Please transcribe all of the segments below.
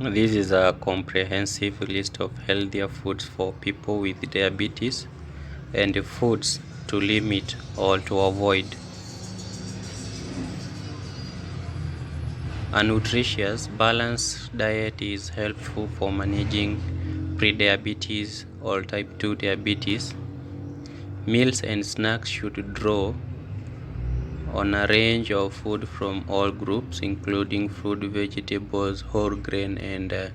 This is a comprehensive list of healthier foods for people with diabetes and foods to limit or to avoid. A nutritious, balanced diet is helpful for managing prediabetes or type 2 diabetes. Meals and snacks should draw on a range of food from all groups, including fruit, vegetables, whole grain, and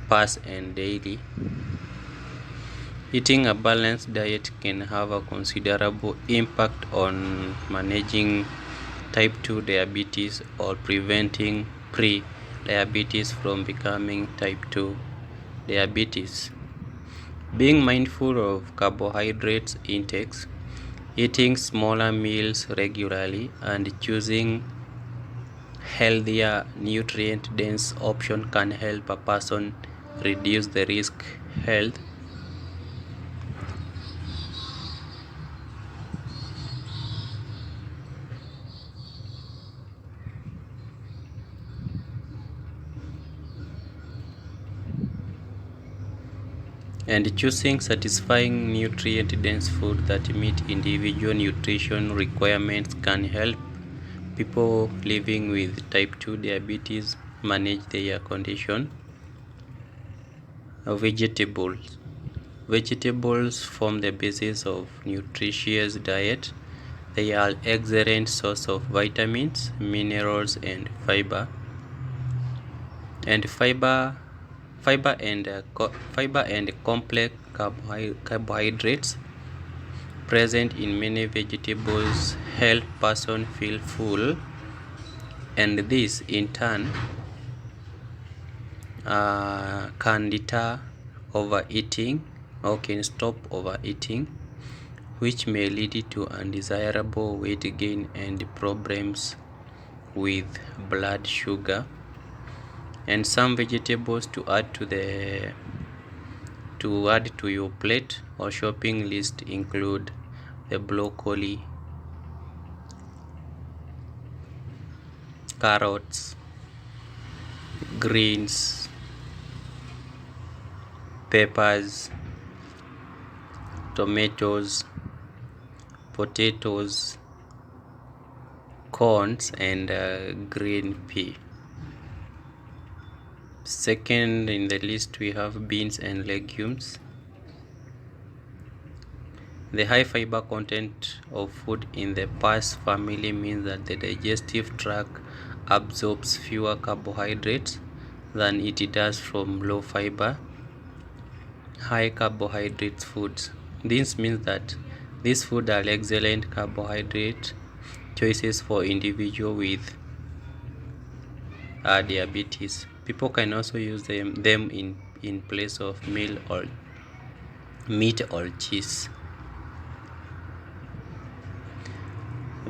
fast and daily. Eating a balanced diet can have a considerable impact on managing type 2 diabetes or preventing pre-diabetes from becoming type 2 diabetes. Being mindful of carbohydrates intakes, eating smaller meals regularly, and choosing healthier nutrient-dense option can help a person reduce the risk health. And choosing satisfying nutrient-dense food that meet individual nutrition requirements can help people living with type 2 diabetes manage their condition. Vegetables. Vegetables form the basis of nutritious diet. They are excellent source of vitamins, minerals, and fiber. And fiber and complex carbohydrates present in many vegetables help person feel full, and this in turn can deter overeating or can stop overeating, which may lead to undesirable weight gain and problems with blood sugar. And some vegetables to add to your plate or shopping list include the broccoli, carrots, greens, peppers, tomatoes, potatoes, corns, and green pea. Second in the list we have beans and legumes. The high fiber content of food in the past family means that the digestive tract absorbs fewer carbohydrates than it does from low fiber, high carbohydrate foods. This means that these foods are excellent carbohydrate choices for individuals with diabetes. People can also use them in place of meat or cheese.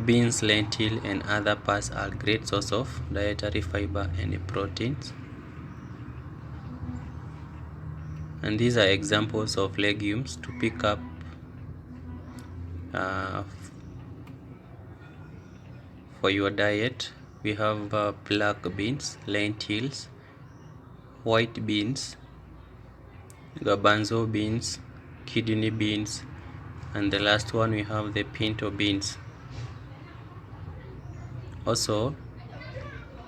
Beans, lentil, and other parts are great source of dietary fiber and proteins. And these are examples of legumes to pick up for your diet. We have black beans, lentils, white beans, garbanzo beans, kidney beans, and the last one we have the pinto beans. Also,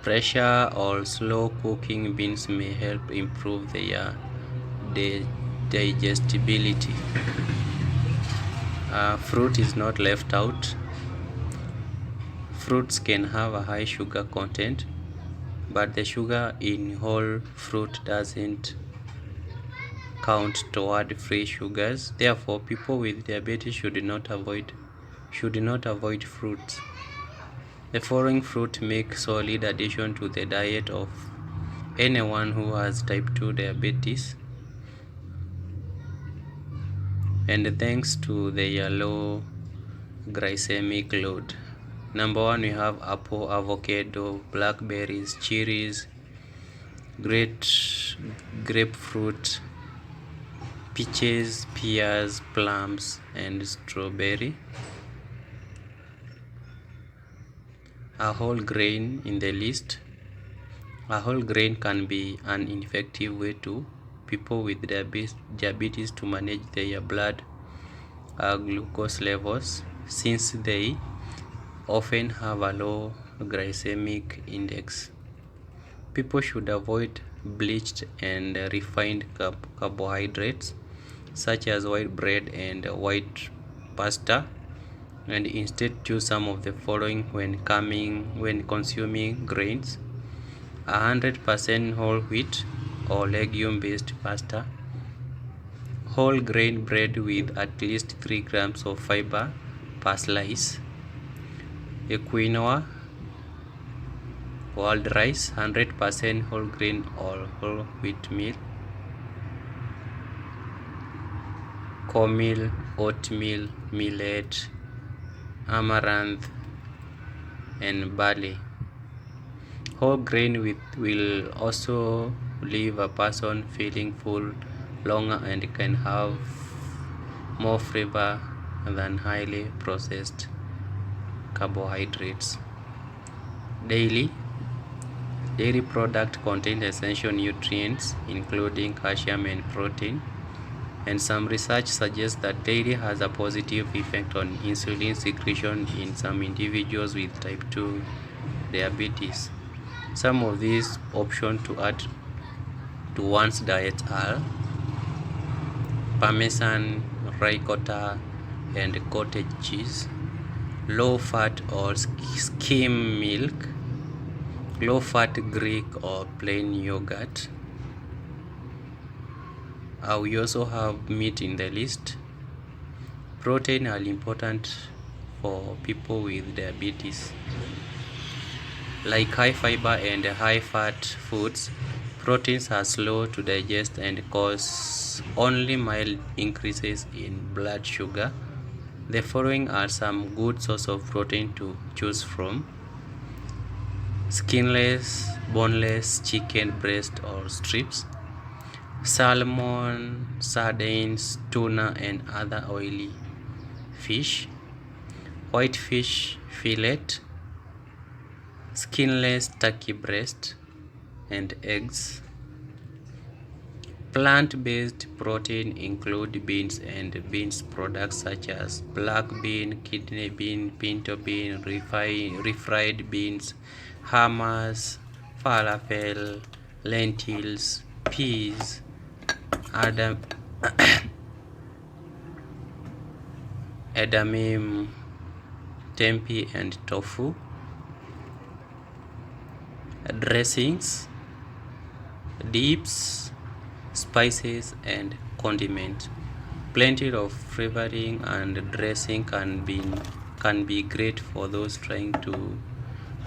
pressure or slow cooking beans may help improve their digestibility. Fruit is not left out. Fruits can have a high sugar content, but the sugar in whole fruit doesn't count toward free sugars. Therefore, people with diabetes should not avoid fruits. The following fruit make solid addition to the diet of anyone who has type 2 diabetes, and thanks to their low glycemic load. Number one, we have apple, avocado, blackberries, cherries, grapefruit, peaches, pears, plums, and strawberry. A whole grain in the list, A whole grain can be an effective way to people with diabetes to manage their blood glucose levels, since they often have a low glycemic index. People should avoid bleached and refined carbohydrates such as white bread and white pasta, and instead choose some of the following when consuming grains: 100% whole wheat or legume based pasta, whole grain bread with at least 3 grams of fiber per slice, quinoa, wild rice, 100% whole grain or whole wheat meal, cornmeal, oatmeal, millet, amaranth, and barley. Whole grain will also leave a person feeling full longer and can have more flavor than highly processed carbohydrates. Dairy product contain essential nutrients including calcium and protein, and some research suggests that dairy has a positive effect on insulin secretion in some individuals with type 2 diabetes. Some of these options to add to one's diet are Parmesan, ricotta, and cottage cheese, low-fat or skim milk, low-fat Greek or plain yogurt. We also have meat in the list. Protein are important for people with diabetes. Like high fiber and high fat foods, proteins are slow to digest and cause only mild increases in blood sugar. The following are some good sources of protein to choose from: skinless, boneless chicken breast or strips, salmon, sardines, tuna, and other oily fish, white fish fillet, skinless turkey breast, and eggs. Plant-based protein include beans and beans products such as black bean, kidney bean, pinto bean, refried beans, hummus, falafel, lentils, peas, edamame, tempeh, and tofu. Dressings, dips, spices, and condiments. Plenty of flavoring and dressing can be great for those trying to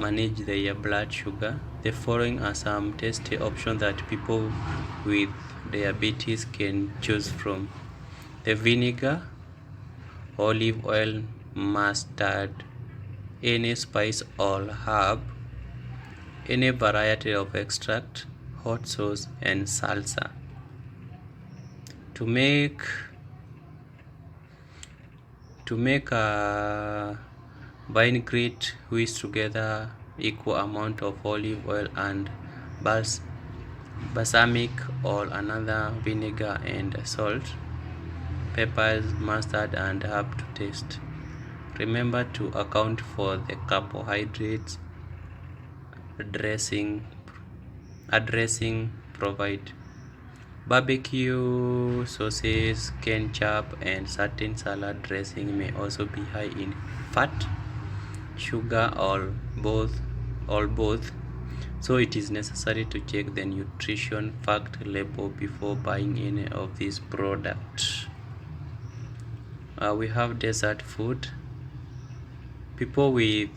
manage their blood sugar. The following are some tasty options that people with diabetes can choose from: the vinegar, olive oil, mustard, any spice or herb, any variety of extract, hot sauce, and salsa. To make a vinaigrette, whisk together equal amount of olive oil and balsamic or another vinegar and salt, peppers, mustard, and herb to taste. Remember to account for the carbohydrates addressing provide. Barbecue sauces, ketchup, and certain salad dressing may also be high in fat, sugar, or both. So it is necessary to check the nutrition fact label before buying any of these products. We have dessert food. People with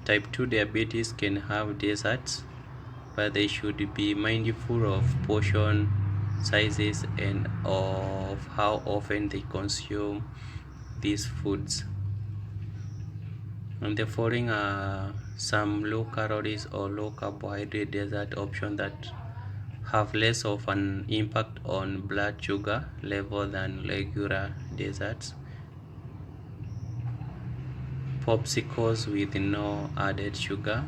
type 2 diabetes can have desserts, but they should be mindful of portion sizes and of how often they consume these foods. And the following are some low calories or low carbohydrate dessert options that have less of an impact on blood sugar level than regular desserts. Popsicles with no added sugar,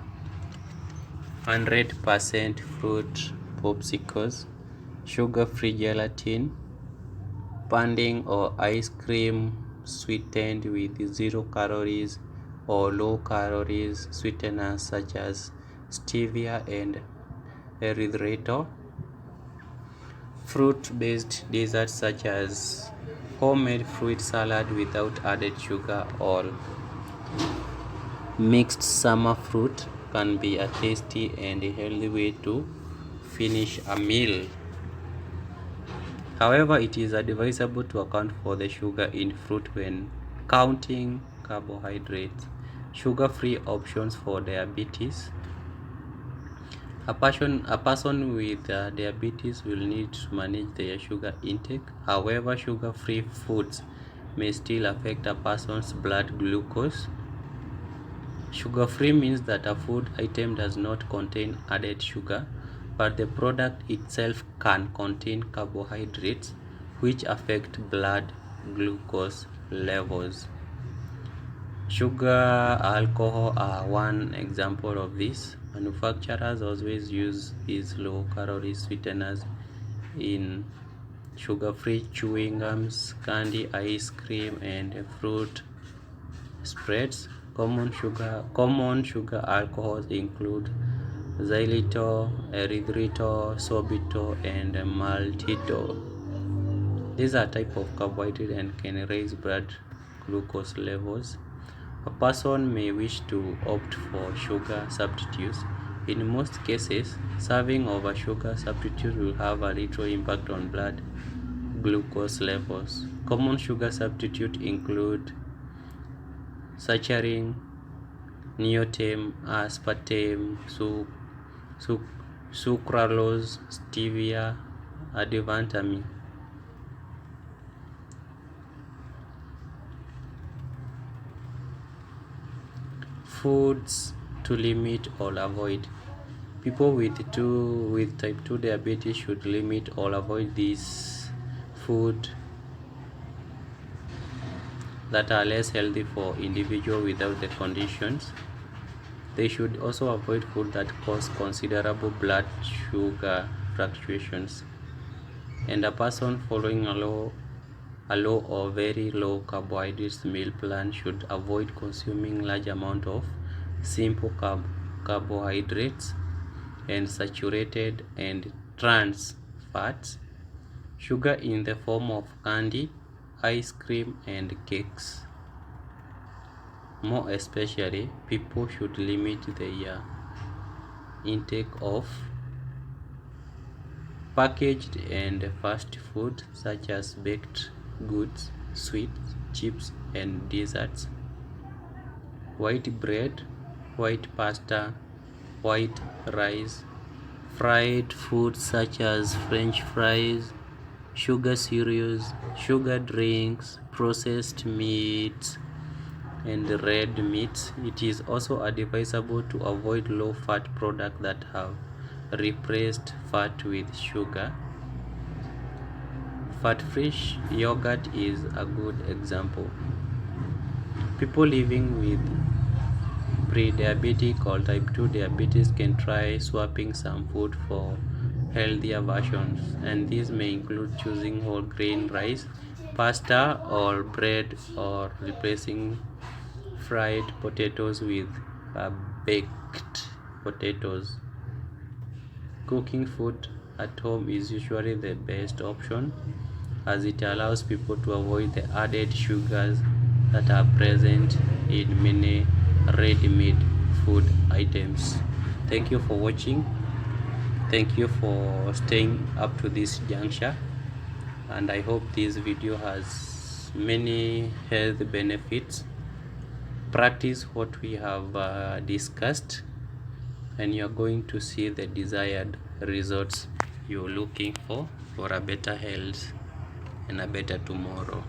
100% fruit popsicles, sugar-free gelatin, pudding or ice cream sweetened with 0 calories or low calories sweeteners such as stevia and erythritol, fruit-based desserts such as homemade fruit salad without added sugar or mixed summer fruit can be a tasty and healthy way to finish a meal. However, it is advisable to account for the sugar in fruit when counting carbohydrates. Sugar-free options for diabetes. A person with diabetes will need to manage their sugar intake. However, sugar-free foods may still affect a person's blood glucose. Sugar-free means that a food item does not contain added sugar, but the product itself can contain carbohydrates which affect blood glucose levels. Sugar, alcohol are one example of this. Manufacturers always use these low-calorie sweeteners in sugar-free chewing gums, candy, ice cream, and fruit spreads. Common sugar alcohols include xylitol, erythritol, sorbitol, and maltitol. These are type of carbohydrate and can raise blood glucose levels. A person may wish to opt for sugar substitutes. In most cases, serving of a sugar substitute will have a little impact on blood glucose levels. Common sugar substitutes include saccharin, neotame, aspartame, sucralose, stevia, advantamine. Foods to limit or avoid. People with type 2 diabetes should limit or avoid these food that are less healthy for individuals without the conditions. They should also avoid food that cause considerable blood sugar fluctuations. And a person following a low or very low carbohydrates meal plan should avoid consuming large amount of simple carbohydrates and saturated and trans fats, sugar in the form of candy, ice cream, and cakes. More especially, people should limit their intake of packaged and fast food such as baked goods, sweets, chips, and desserts, white bread, white pasta, white rice, fried foods such as French fries, sugar cereals, sugar drinks, processed meats, and red meats. It is also advisable to avoid low-fat products that have replaced fat with sugar. Fat-free yogurt is a good example. People living with pre-diabetic or type 2 diabetes can try swapping some food for healthier versions, and these may include choosing whole grain rice, pasta, or bread, or replacing fried potatoes with baked potatoes. Cooking food at home is usually the best option, as it allows people to avoid the added sugars that are present in many ready-made food items. Thank you for watching. Thank you for staying up to this juncture, and I hope this video has many health benefits. Practice what we have discussed, and you're going to see the desired results you're looking for a better health and a better tomorrow.